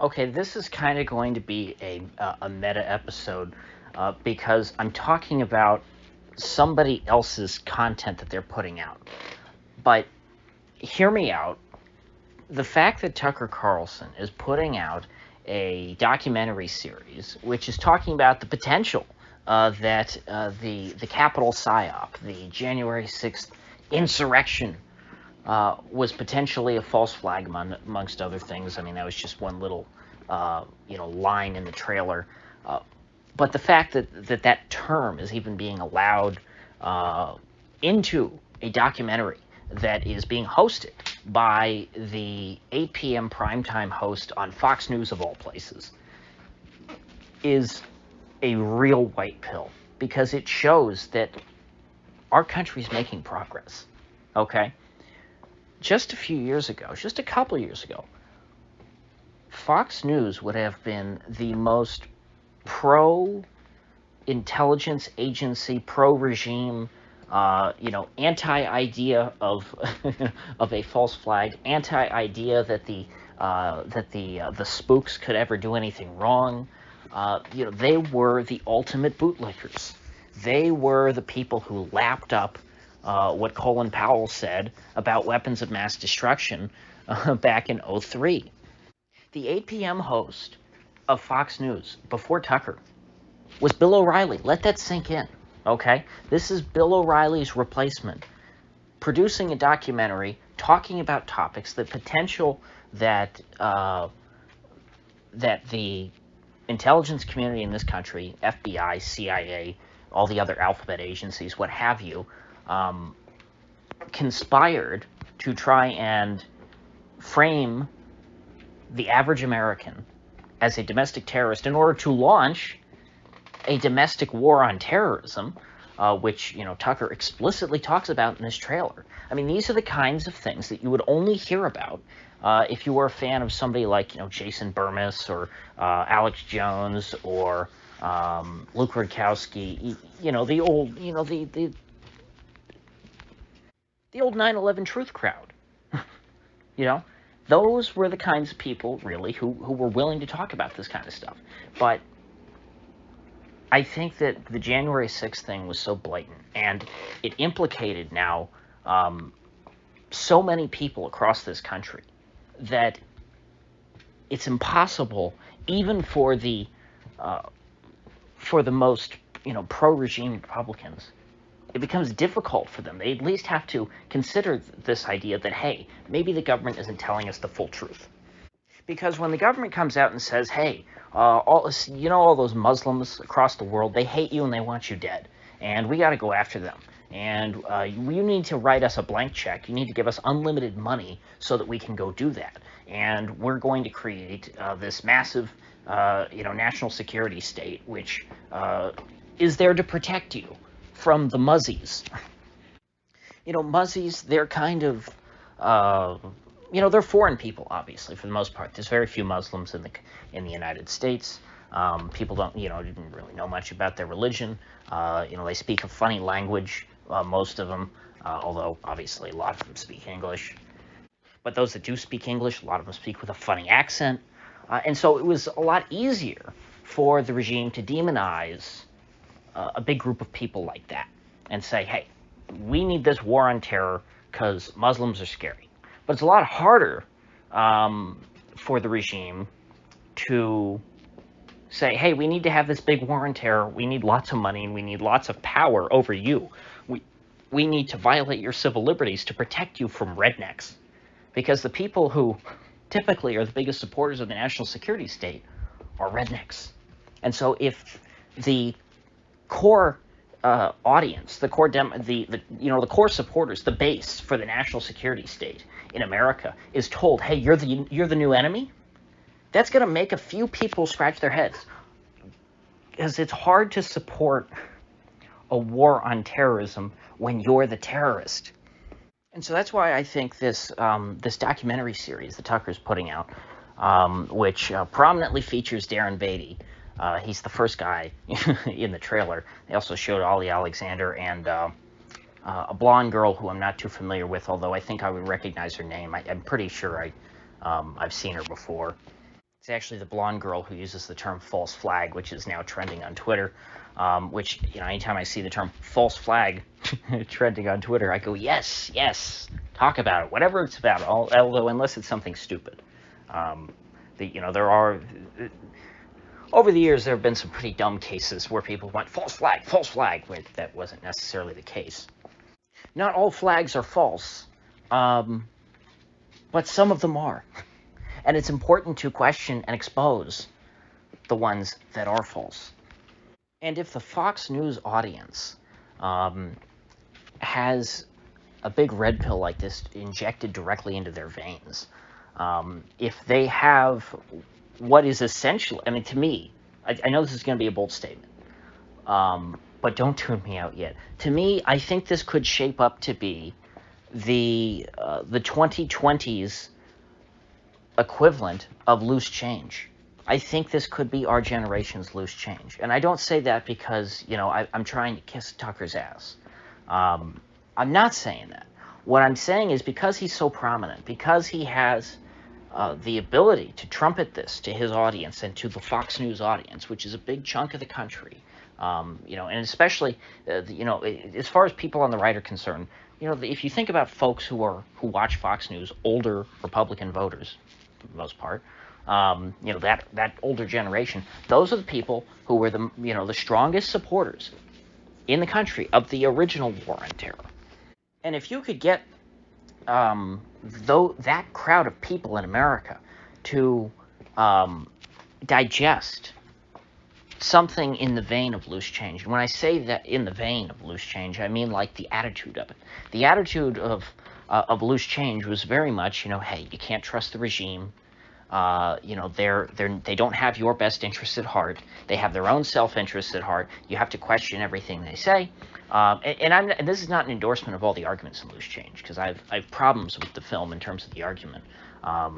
Okay, this is kind of going to be a meta episode because I'm talking about somebody else's content that they're putting out. But hear me out. The fact that Tucker Carlson is putting out a documentary series which is talking about the potential that the Capitol PSYOP, the January 6th insurrection, was potentially a false flag amongst other things. I mean, that was just one little, line in the trailer. But the fact that term is even being allowed into a documentary that is being hosted by the 8 p.m. primetime host on Fox News, of all places, is a real white pill, because it shows that our country's making progress, okay? Just a few years ago, just a couple years ago, Fox News would have been the most pro-intelligence agency, pro-regime, anti-idea of of a false flag, anti-idea that the spooks could ever do anything wrong. They were the ultimate bootlickers. They were the people who lapped up what Colin Powell said about weapons of mass destruction back in '03. The 8 p.m. host of Fox News before Tucker was Bill O'Reilly. Let that sink in, okay? This is Bill O'Reilly's replacement, producing a documentary talking about topics, the potential that that the intelligence community in this country, FBI, CIA, all the other alphabet agencies, what have you, conspired to try and frame the average American as a domestic terrorist in order to launch a domestic war on terrorism, which, Tucker explicitly talks about in this trailer. I mean, these are the kinds of things that you would only hear about if you were a fan of somebody like, Jason Burmis or Alex Jones or Luke Rudkowski, the old, the old 9/11 truth crowd. Those were the kinds of people, really, who were willing to talk about this kind of stuff. But I think that the January 6th thing was so blatant, and it implicated now so many people across this country that it's impossible, even for the most pro-regime Republicans. It becomes difficult for them. They at least have to consider this idea that, hey, maybe the government isn't telling us the full truth. Because when the government comes out and says, hey, all those Muslims across the world, they hate you and they want you dead, and we got to go after them, and you need to write us a blank check, you need to give us unlimited money so that we can go do that, and we're going to create this massive national security state which is there to protect you from the muzzies. Muzzies, they're kind of they're foreign people, obviously, for the most part. There's very few Muslims in the United States. People didn't really know much about their religion. They speak a funny language, most of them, although obviously a lot of them speak English. But those that do speak English, a lot of them speak with a funny accent. And so it was a lot easier for the regime to demonize a big group of people like that and say, hey, we need this war on terror because Muslims are scary. But it's a lot harder for the regime to say, hey, we need to have this big war on terror, we need lots of money, and we need lots of power over you. We need to violate your civil liberties to protect you from rednecks. Because the people who typically are the biggest supporters of the national security state are rednecks. And so if the core audience, the core the core supporters, the base for the national security state in America is told, hey, you're the new enemy, that's going to make a few people scratch their heads, because it's hard to support a war on terrorism when you're the terrorist. And so that's why I think this this documentary series that Tucker's putting out, which prominently features Darren Beatty. He's the first guy in the trailer. They also showed Ollie Alexander and a blonde girl who I'm not too familiar with, although I think I would recognize her name. I'm pretty sure I've seen her before. It's actually the blonde girl who uses the term false flag, which is now trending on Twitter. Which, anytime I see the term false flag trending on Twitter, I go, yes, yes, talk about it, whatever it's about, although unless it's something stupid. There are, over the years, there have been some pretty dumb cases where people went, false flag, where that wasn't necessarily the case. Not all flags are false, but some of them are. And it's important to question and expose the ones that are false. And if the Fox News audience has a big red pill like this injected directly into their veins, if they have what is essentially, I mean, to me, I know this is going to be a bold statement, but don't tune me out yet. To me, I think this could shape up to be the 2020s equivalent of loose change. I think this could be our generation's loose change. And I don't say that because, I'm trying to kiss Tucker's ass. I'm not saying that. What I'm saying is because he's so prominent, because he has the ability to trumpet this to his audience and to the Fox News audience, which is a big chunk of the country, and especially, as far as people on the right are concerned, if you think about folks who watch Fox News, older Republican voters, for the most part, that older generation, those are the people who were the strongest supporters in the country of the original war on terror. And if you could get that crowd of people in America to digest something in the vein of loose change, and when I say that in the vein of loose change, I mean like the attitude of it. The attitude of loose change was very much, hey, you can't trust the regime. They don't have your best interests at heart. They have their own self-interests at heart. You have to question everything they say. And this is not an endorsement of all the arguments in Loose Change, because I have problems with the film in terms of the argument. I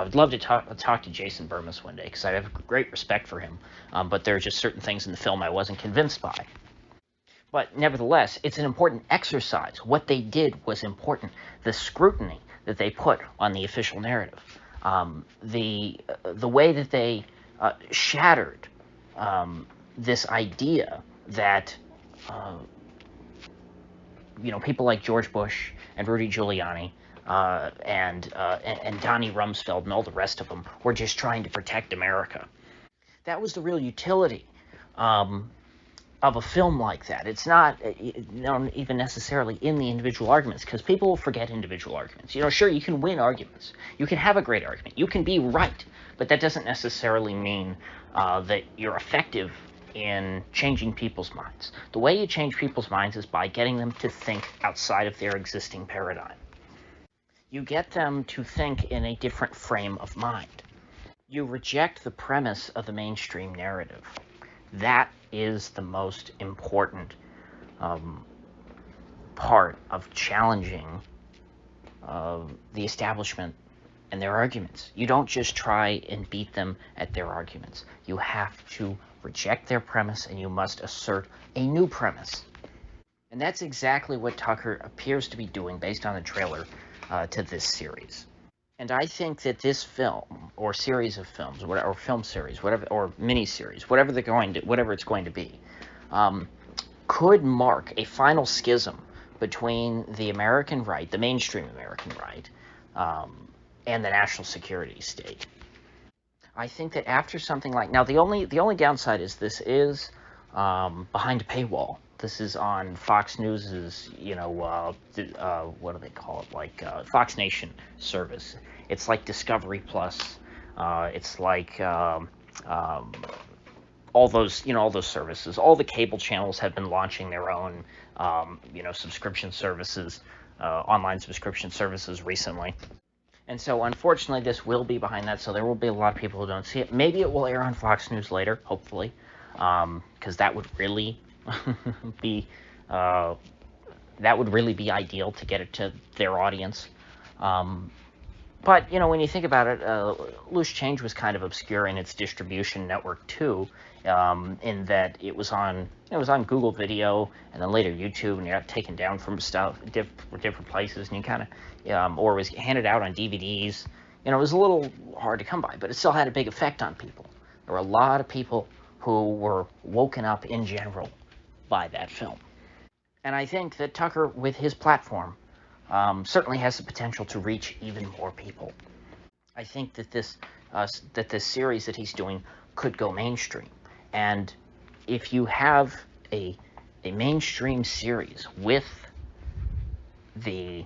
would love to talk to Jason Burmis one day, because I have great respect for him. But there are just certain things in the film I wasn't convinced by. But nevertheless, it's an important exercise. What they did was important. The scrutiny that they put on the official narrative, the way that they shattered this idea that people like George Bush and Rudy Giuliani and Donnie Rumsfeld and all the rest of them were just trying to protect America. That was the real utility of a film like that. It's not even necessarily in the individual arguments, because people will forget individual arguments. Sure, you can win arguments. You can have a great argument. You can be right, but that doesn't necessarily mean that you're effective in changing people's minds. The way you change people's minds is by getting them to think outside of their existing paradigm. You get them to think in a different frame of mind. You reject the premise of the mainstream narrative. That is the most important part of challenging the establishment and their arguments. You don't just try and beat them at their arguments. You have to reject their premise, and you must assert a new premise. And that's exactly what Tucker appears to be doing based on the trailer to this series. And I think that this film, or series of films, or film series, whatever, or mini-series, whatever it's going to be, could mark a final schism between the American right, the mainstream American right, and the national security state. I think that after something like, now the only downside is this is behind a paywall. This is on Fox News's, what do they call it, like Fox Nation service. It's like Discovery Plus. It's like all those services. All the cable channels have been launching their own, subscription services, online subscription services recently. And so, unfortunately, this will be behind that, so there will be a lot of people who don't see it. Maybe it will air on Fox News later, hopefully, because that would really be ideal to get it to their audience. But, when you think about it, Loose Change was kind of obscure in its distribution network, too, in that it was on Google Video, and then later YouTube, and you got taken down from different places, and you kind of, or was handed out on DVDs, You know, it was a little hard to come by, but it still had a big effect on people. There were a lot of people who were woken up in general by that film. And I think that Tucker, with his platform, certainly has the potential to reach even more people. I think that this series that he's doing could go mainstream. And if you have a mainstream series with the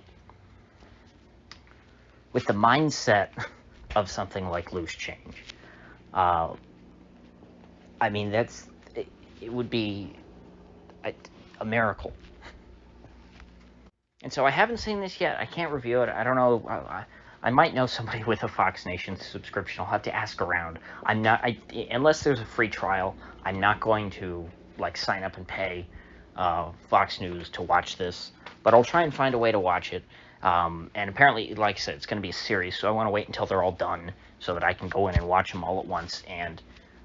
mindset of something like Loose Change, I mean, it would be a miracle. And so I haven't seen this yet. I can't review it. I don't know. I might know somebody with a Fox Nation subscription. I'll have to ask around. Unless there's a free trial, I'm not going to like sign up and pay Fox News to watch this. But I'll try and find a way to watch it. And apparently, like I said, it's going to be a series, so I want to wait until they're all done so that I can go in and watch them all at once and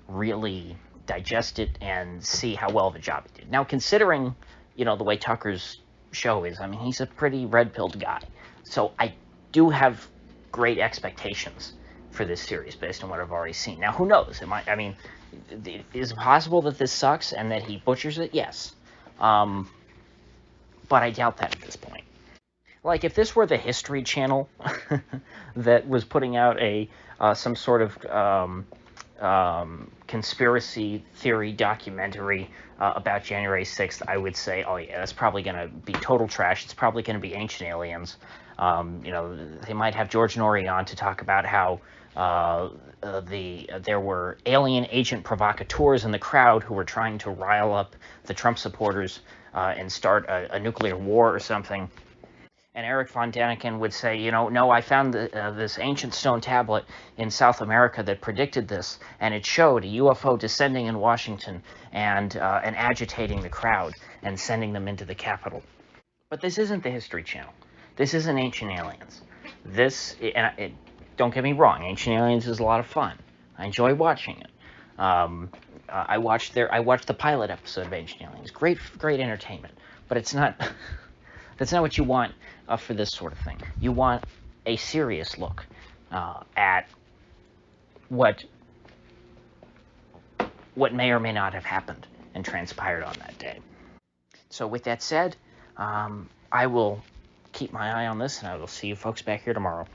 really digest it and see how well of a job it did. Now, considering, you know, the way Tucker's show is, I mean, he's a pretty red-pilled guy. So I do have great expectations for this series based on what I've already seen. Now, who knows? Is it possible that this sucks and that he butchers it? Yes. But I doubt that at this point. Like, if this were the History Channel that was putting out some sort of conspiracy theory documentary about January 6th, I would say, oh yeah, that's probably going to be total trash. It's probably going to be Ancient Aliens. You know, they might have George Norrie on to talk about how there were alien agent provocateurs in the crowd who were trying to rile up the Trump supporters and start a nuclear war or something. And Eric von Daniken would say, you know, no, I found this ancient stone tablet in South America that predicted this, and it showed a UFO descending in Washington and agitating the crowd and sending them into the Capitol. But this isn't the History Channel. This isn't Ancient Aliens. Don't get me wrong, Ancient Aliens is a lot of fun. I enjoy watching it. I watched the pilot episode of Ancient Aliens. Great entertainment. But it's not. That's not what you want for this sort of thing. You want a serious look at what may or may not have happened and transpired on that day. So with that said, I will keep my eye on this, and I will see you folks back here tomorrow.